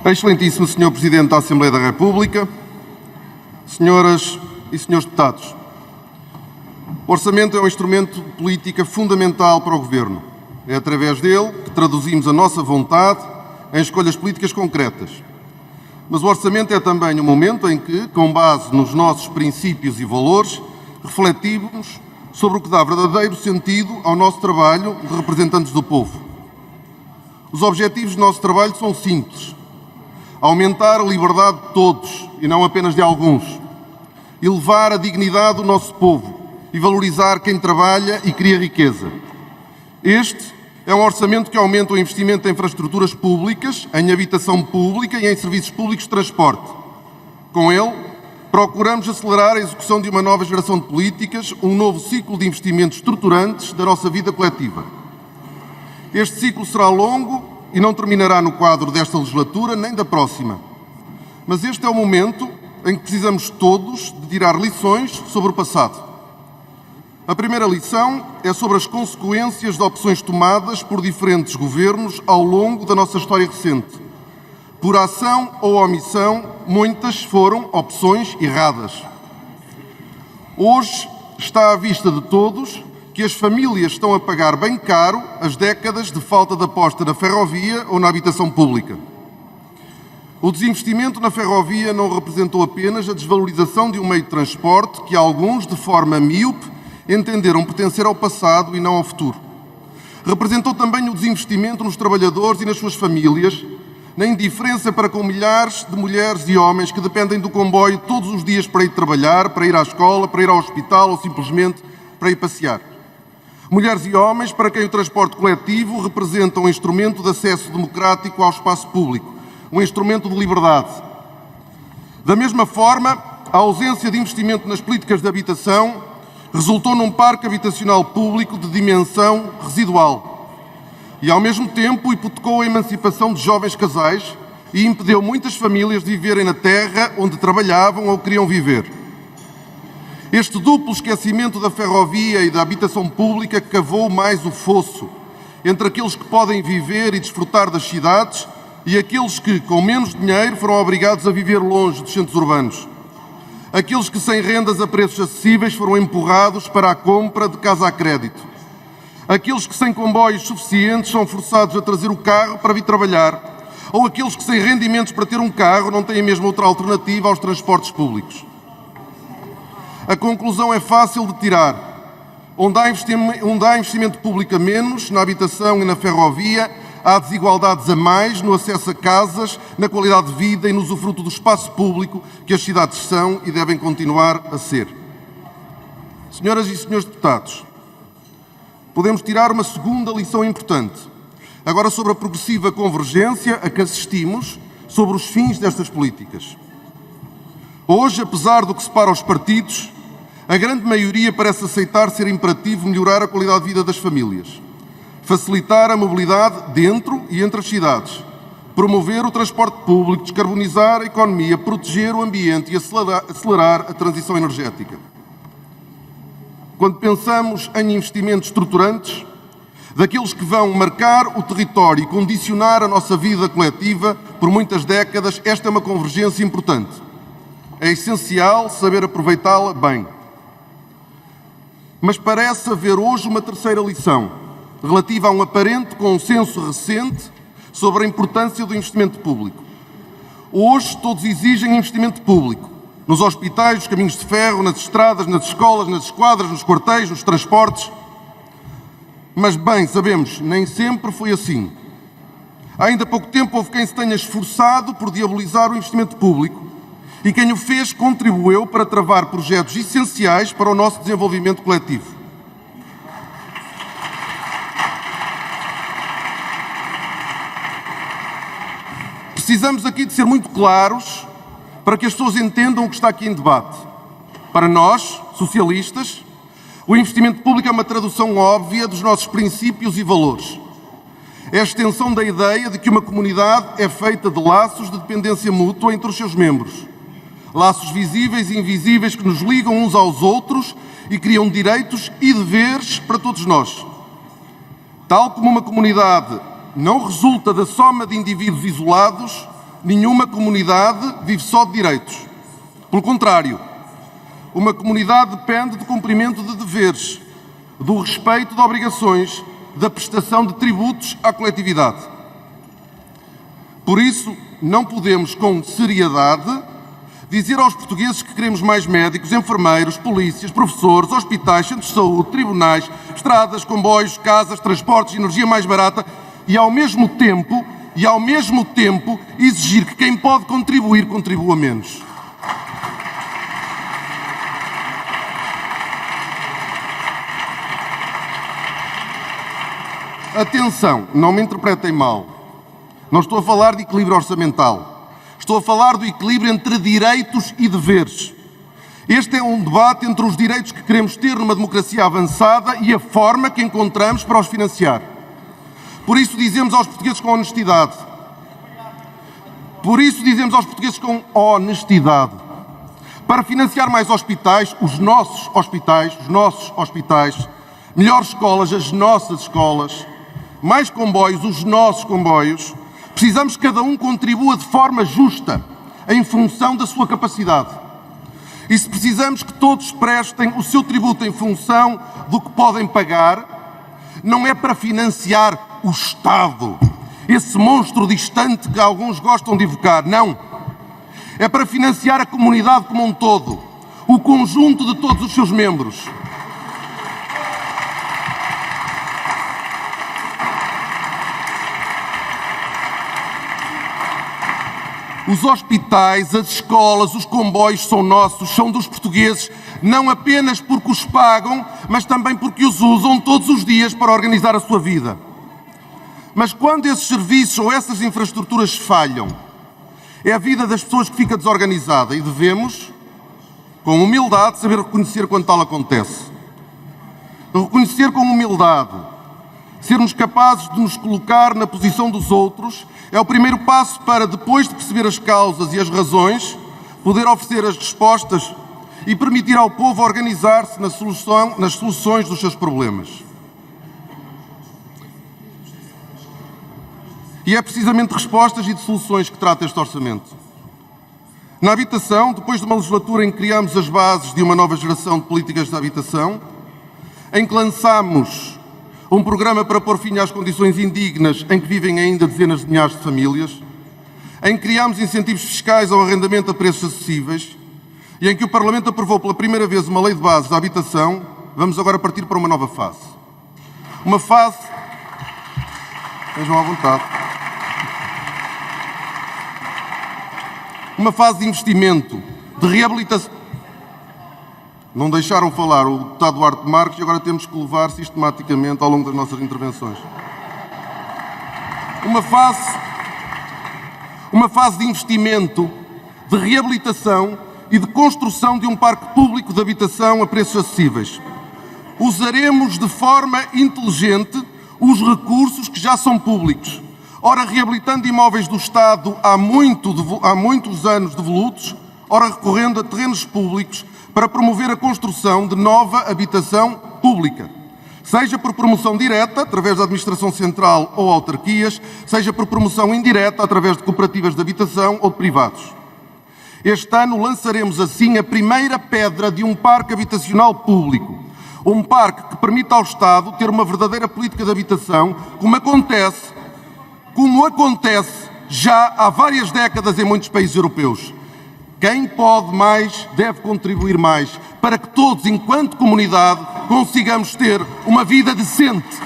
Excelentíssimo Sr. Presidente da Assembleia da República, senhoras e senhores deputados, o Orçamento é um instrumento de política fundamental para o Governo. É através dele que traduzimos a nossa vontade em escolhas políticas concretas. Mas o Orçamento é também um momento em que, com base nos nossos princípios e valores, refletimos sobre o que dá verdadeiro sentido ao nosso trabalho de representantes do povo. Os objetivos do nosso trabalho são simples: aumentar a liberdade de todos e não apenas de alguns, elevar a dignidade do nosso povo e valorizar quem trabalha e cria riqueza. Este é um orçamento que aumenta o investimento em infraestruturas públicas, em habitação pública e em serviços públicos de transporte. Com ele, procuramos acelerar a execução de uma nova geração de políticas, um novo ciclo de investimentos estruturantes da nossa vida coletiva. Este ciclo será longo e não terminará no quadro desta legislatura nem da próxima. Mas este é o momento em que precisamos todos de tirar lições sobre o passado. A primeira lição é sobre as consequências de opções tomadas por diferentes governos ao longo da nossa história recente. Por ação ou omissão, muitas foram opções erradas. Hoje está à vista de todos que as famílias estão a pagar bem caro as décadas de falta de aposta na ferrovia ou na habitação pública. O desinvestimento na ferrovia não representou apenas a desvalorização de um meio de transporte que alguns, de forma míope, entenderam pertencer ao passado e não ao futuro. Representou também o desinvestimento nos trabalhadores e nas suas famílias, na indiferença para com milhares de mulheres e homens que dependem do comboio todos os dias para ir trabalhar, para ir à escola, para ir ao hospital ou simplesmente para ir passear. Mulheres e homens para quem o transporte coletivo representa um instrumento de acesso democrático ao espaço público, um instrumento de liberdade. Da mesma forma, a ausência de investimento nas políticas de habitação resultou num parque habitacional público de dimensão residual e, ao mesmo tempo, hipotecou a emancipação de jovens casais e impediu muitas famílias de viverem na terra onde trabalhavam ou queriam viver. Este duplo esquecimento da ferrovia e da habitação pública cavou mais o fosso entre aqueles que podem viver e desfrutar das cidades e aqueles que, com menos dinheiro, foram obrigados a viver longe dos centros urbanos. Aqueles que, sem rendas a preços acessíveis, foram empurrados para a compra de casa a crédito. Aqueles que, sem comboios suficientes, são forçados a trazer o carro para vir trabalhar. Ou aqueles que, sem rendimentos para ter um carro, não têm mesmo outra alternativa aos transportes públicos. A conclusão é fácil de tirar. Onde há investimento público a menos, na habitação e na ferrovia, há desigualdades a mais no acesso a casas, na qualidade de vida e no usufruto do espaço público que as cidades são e devem continuar a ser. Senhoras e senhores deputados, podemos tirar uma segunda lição importante, agora sobre a progressiva convergência a que assistimos sobre os fins destas políticas. Hoje, apesar do que separa os partidos, a grande maioria parece aceitar ser imperativo melhorar a qualidade de vida das famílias, facilitar a mobilidade dentro e entre as cidades, promover o transporte público, descarbonizar a economia, proteger o ambiente e acelerar a transição energética. Quando pensamos em investimentos estruturantes, daqueles que vão marcar o território e condicionar a nossa vida coletiva por muitas décadas, esta é uma convergência importante. É essencial saber aproveitá-la bem. Mas parece haver hoje uma terceira lição, relativa a um aparente consenso recente sobre a importância do investimento público. Hoje todos exigem investimento público, nos hospitais, nos caminhos de ferro, nas estradas, nas escolas, nas esquadras, nos quartéis, nos transportes. Mas bem, sabemos, nem sempre foi assim. Há ainda pouco tempo houve quem se tenha esforçado por diabolizar o investimento público e quem o fez contribuiu para travar projetos essenciais para o nosso desenvolvimento coletivo. Precisamos aqui de ser muito claros para que as pessoas entendam o que está aqui em debate. Para nós, socialistas, o investimento público é uma tradução óbvia dos nossos princípios e valores. É a extensão da ideia de que uma comunidade é feita de laços de dependência mútua entre os seus membros. Laços visíveis e invisíveis que nos ligam uns aos outros e criam direitos e deveres para todos nós. Tal como uma comunidade não resulta da soma de indivíduos isolados, Nenhuma comunidade vive só de direitos. Pelo contrário, uma comunidade depende do cumprimento de deveres, do respeito de obrigações, da prestação de tributos à coletividade. Por isso, não podemos, com seriedade, dizer aos portugueses que queremos mais médicos, enfermeiros, polícias, professores, hospitais, centros de saúde, tribunais, estradas, comboios, casas, transportes, energia mais barata e, ao mesmo tempo, exigir que quem pode contribuir, contribua menos. Atenção, não me interpretem mal. Não estou a falar de equilíbrio orçamental. Estou a falar do equilíbrio entre direitos e deveres. Este é um debate entre os direitos que queremos ter numa democracia avançada e a forma que encontramos para os financiar. Por isso dizemos aos portugueses com honestidade. Para financiar mais hospitais, os nossos hospitais, melhores escolas, as nossas escolas, mais comboios, os nossos comboios, precisamos que cada um contribua de forma justa, em função da sua capacidade. E se precisamos que todos prestem o seu tributo em função do que podem pagar, não é para financiar o Estado, esse monstro distante que alguns gostam de evocar, não. É para financiar a comunidade como um todo, o conjunto de todos os seus membros. Os hospitais, as escolas, os comboios são nossos, são dos portugueses, não apenas porque os pagam, mas também porque os usam todos os dias para organizar a sua vida. Mas quando esses serviços ou essas infraestruturas falham, é a vida das pessoas que fica desorganizada e devemos, com humildade, saber reconhecer quando tal acontece. Reconhecer com humildade, sermos capazes de nos colocar na posição dos outros, é o primeiro passo para, depois de perceber as causas e as razões, poder oferecer as respostas e permitir ao povo organizar-se nas soluções dos seus problemas. E é precisamente de respostas e de soluções que trata este orçamento. Na habitação, depois de uma legislatura em que criámos as bases de uma nova geração de políticas de habitação, em que lançámos um programa para pôr fim às condições indignas em que vivem ainda dezenas de milhares de famílias, em que criámos incentivos fiscais ao arrendamento a preços acessíveis e em que o Parlamento aprovou pela primeira vez uma lei de bases da habitação, vamos agora partir para uma nova fase. Uma fase... Vejam à vontade. Uma fase de investimento, de reabilitação... Não deixaram falar o deputado Duarte Marques e agora temos que levar sistematicamente ao longo das nossas intervenções. Uma fase de investimento, de reabilitação e de construção de um parque público de habitação a preços acessíveis. Usaremos de forma inteligente os recursos que já são públicos. Ora, reabilitando imóveis do Estado há muitos anos devolutos, ora, recorrendo a terrenos públicos para promover a construção de nova habitação pública, seja por promoção direta, através da Administração Central ou autarquias, seja por promoção indireta, através de cooperativas de habitação ou de privados. Este ano lançaremos assim a primeira pedra de um parque habitacional público, um parque que permita ao Estado ter uma verdadeira política de habitação, como acontece já há várias décadas em muitos países europeus. Quem pode mais deve contribuir mais para que todos, enquanto comunidade, consigamos ter uma vida decente.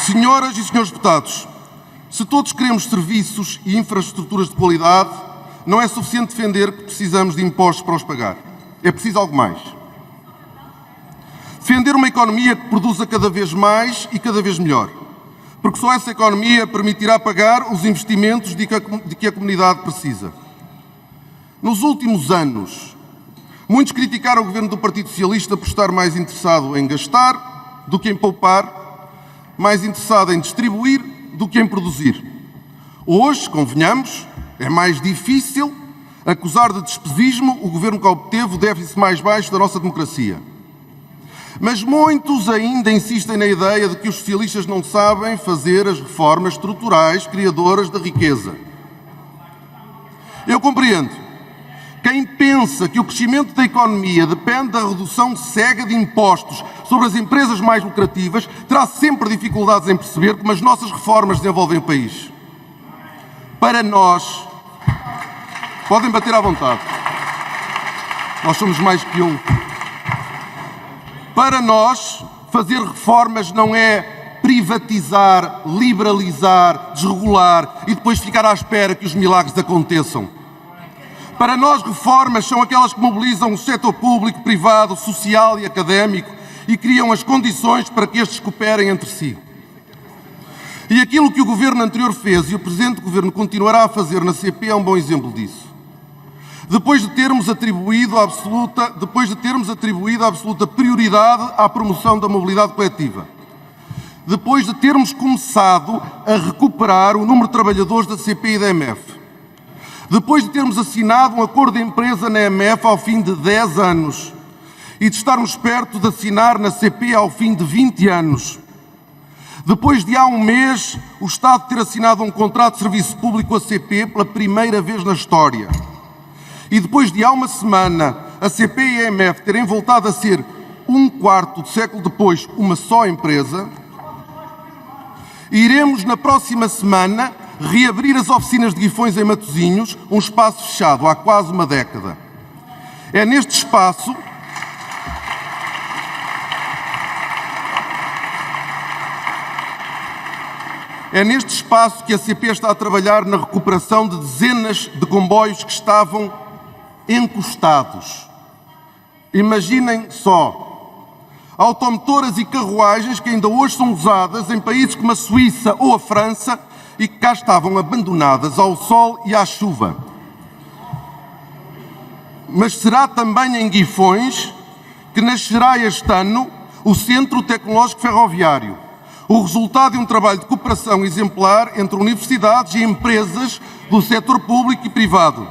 Senhoras e senhores deputados, se todos queremos serviços e infraestruturas de qualidade, não é suficiente defender que precisamos de impostos para os pagar. É preciso algo mais. Defender uma economia que produza cada vez mais e cada vez melhor. Porque só essa economia permitirá pagar os investimentos de que a comunidade precisa. Nos últimos anos, muitos criticaram o governo do Partido Socialista por estar mais interessado em gastar do que em poupar, mais interessado em distribuir do que em produzir. Hoje, convenhamos, é mais difícil acusar de despesismo o governo que obteve o déficit mais baixo da nossa democracia. Mas muitos ainda insistem na ideia de que os socialistas não sabem fazer as reformas estruturais criadoras da riqueza. Eu compreendo. Quem pensa que o crescimento da economia depende da redução cega de impostos sobre as empresas mais lucrativas terá sempre dificuldades em perceber como as nossas reformas desenvolvem o país. Para nós, podem bater à vontade, nós somos mais que um. Para nós, fazer reformas não é privatizar, liberalizar, desregular e depois ficar à espera que os milagres aconteçam. Para nós, reformas são aquelas que mobilizam o setor público, privado, social e académico e criam as condições para que estes cooperem entre si. E aquilo que o governo anterior fez e o presente governo continuará a fazer na CP é um bom exemplo disso. Depois de termos atribuído a absoluta prioridade à promoção da mobilidade coletiva, depois de termos começado a recuperar o número de trabalhadores da CP e da EMF, depois de termos assinado um acordo de empresa na EMF ao fim de 10 anos e de estarmos perto de assinar na CP ao fim de 20 anos, depois de há um mês o Estado ter assinado um contrato de serviço público com a CP pela primeira vez na história, e depois de há uma semana a CP e a EMF terem voltado a ser um quarto de século depois uma só empresa, iremos na próxima semana reabrir as oficinas de Guifões em Matosinhos, um espaço fechado há quase uma década. É neste espaço que a CP está a trabalhar na recuperação de dezenas de comboios que estavam encostados. Imaginem só. Automotoras e carruagens que ainda hoje são usadas em países como a Suíça ou a França e que cá estavam abandonadas ao sol e à chuva. Mas será também em Guifões que nascerá este ano o Centro Tecnológico Ferroviário, o resultado de um trabalho de cooperação exemplar entre universidades e empresas do setor público e privado.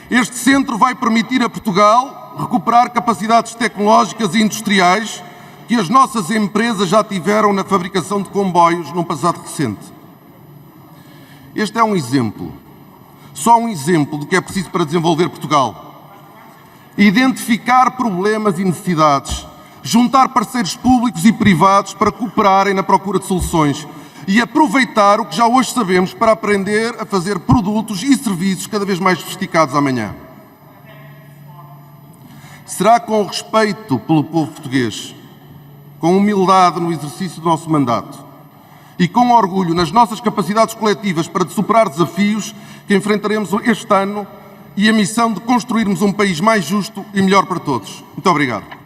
Este centro vai permitir a Portugal recuperar capacidades tecnológicas e industriais que as nossas empresas já tiveram na fabricação de comboios num passado recente. Este é um exemplo, só um exemplo do que é preciso para desenvolver Portugal. Identificar problemas e necessidades, juntar parceiros públicos e privados para cooperarem na procura de soluções e aproveitar o que já hoje sabemos para aprender a fazer produtos e serviços cada vez mais sofisticados amanhã. Será com respeito pelo povo português, com humildade no exercício do nosso mandato e com orgulho nas nossas capacidades coletivas para superar desafios que enfrentaremos este ano e a missão de construirmos um país mais justo e melhor para todos. Muito obrigado.